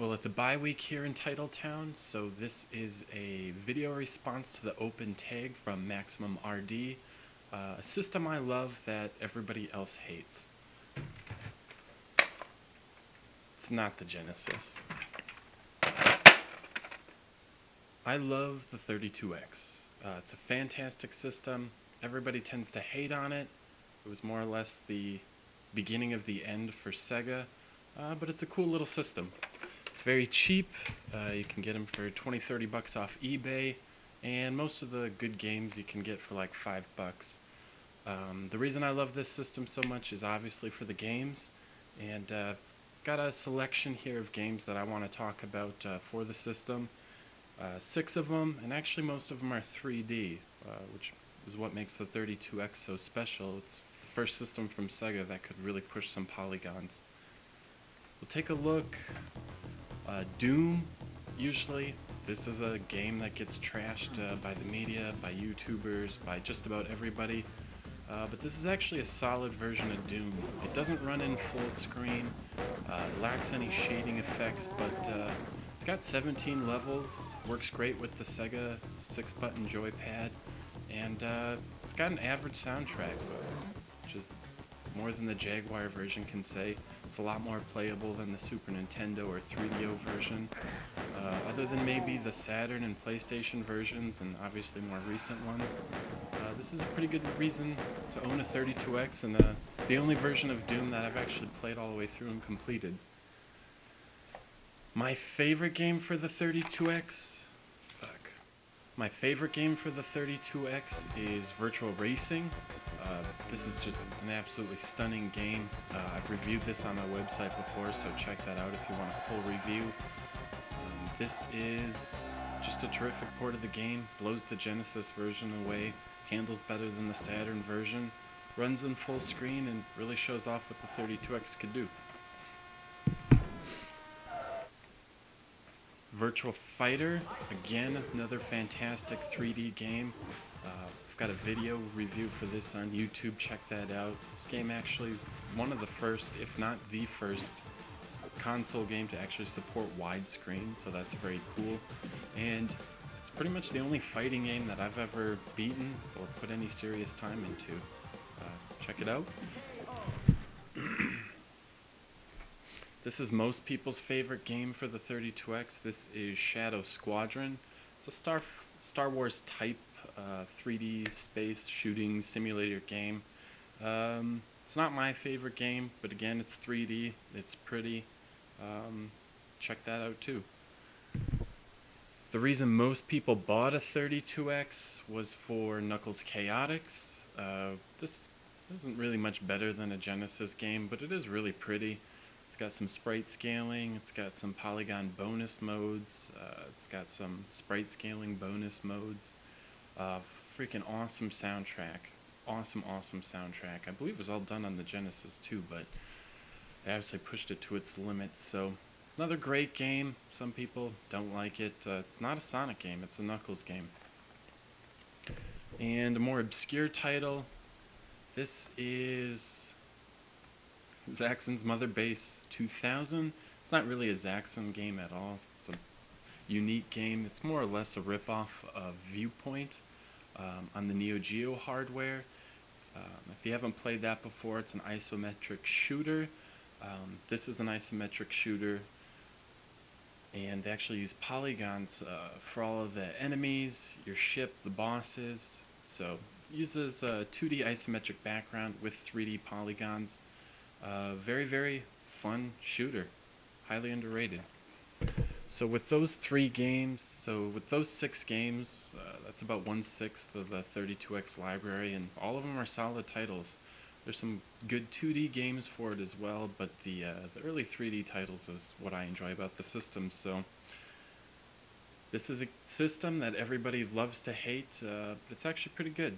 Well, it's a bye week here in Titletown, so this is a video response to the open tag from MaximumRD, a system I love that everybody else hates. It's not the Genesis. I love the 32X. It's a fantastic system. Everybody tends to hate on it. It was more or less the beginning of the end for Sega, but it's a cool little system. It's very cheap. You can get them for 20-30 bucks off eBay, and most of the good games you can get for like $5. The reason I love this system so much is obviously for the games, and got a selection here of games that I want to talk about for the system. 6 of them, and actually most of them are 3D, which is what makes the 32X so special. It's the first system from Sega that could really push some polygons. We'll take a look. Doom, usually, this is a game that gets trashed by the media, by YouTubers, by just about everybody. But this is actually a solid version of Doom. It doesn't run in full screen, lacks any shading effects, but it's got 17 levels, works great with the Sega 6-button joypad, and it's got an average soundtrack, which is more than the Jaguar version can say. It's a lot more playable than the Super Nintendo or 3DO version. Other than maybe the Saturn and PlayStation versions, and obviously more recent ones, this is a pretty good reason to own a 32X, and it's the only version of Doom that I've actually played all the way through and completed. My favorite game for the 32X? My favorite game for the 32X is Virtua Racing. This is just an absolutely stunning game. I've reviewed this on my website before, so check that out if you want a full review. This is just a terrific port of the game, blows the Genesis version away, handles better than the Saturn version, runs in full screen, and really shows off what the 32X could do. Virtua Fighter, again, another fantastic 3D game. I've got a video review for this on YouTube, check that out. This game actually is one of the first, if not the first, console game to actually support widescreen, so that's very cool. And it's pretty much the only fighting game that I've ever beaten or put any serious time into. Check it out. This is most people's favorite game for the 32X. This is Squadron. It's a Star Wars type 3D space shooting simulator game. It's not my favorite game, but again, it's 3D. It's pretty. Check that out too. The reason most people bought a 32X was for Knuckles Chaostix. This isn't really much better than a Genesis game, but it is really pretty. It's got some sprite scaling, it's got some polygon bonus modes, it's got some sprite scaling bonus modes. Freaking awesome soundtrack. Awesome soundtrack. I believe it was all done on the Genesis too, but they obviously pushed it to its limits. So, another great game. Some people don't like it. It's not a Sonic game, it's a Knuckles game. And a more obscure title. This is Zack Sins Mother Base 2000. It's not really a Zack Sins game at all. It's a unique game. It's more or less a ripoff of Viewpoint on the Neo Geo hardware. If you haven't played that before, it's an isometric shooter. This is an isometric shooter, and they actually use polygons for all of the enemies, your ship, the bosses. So it uses a 2D isometric background with 3D polygons. Very, very fun shooter. Highly underrated. So with those 6 games, that's about 1/6 of the 32X library, and all of them are solid titles. There's some good 2D games for it as well, but the early 3D titles is what I enjoy about the system. So this is a system that everybody loves to hate, but it's actually pretty good.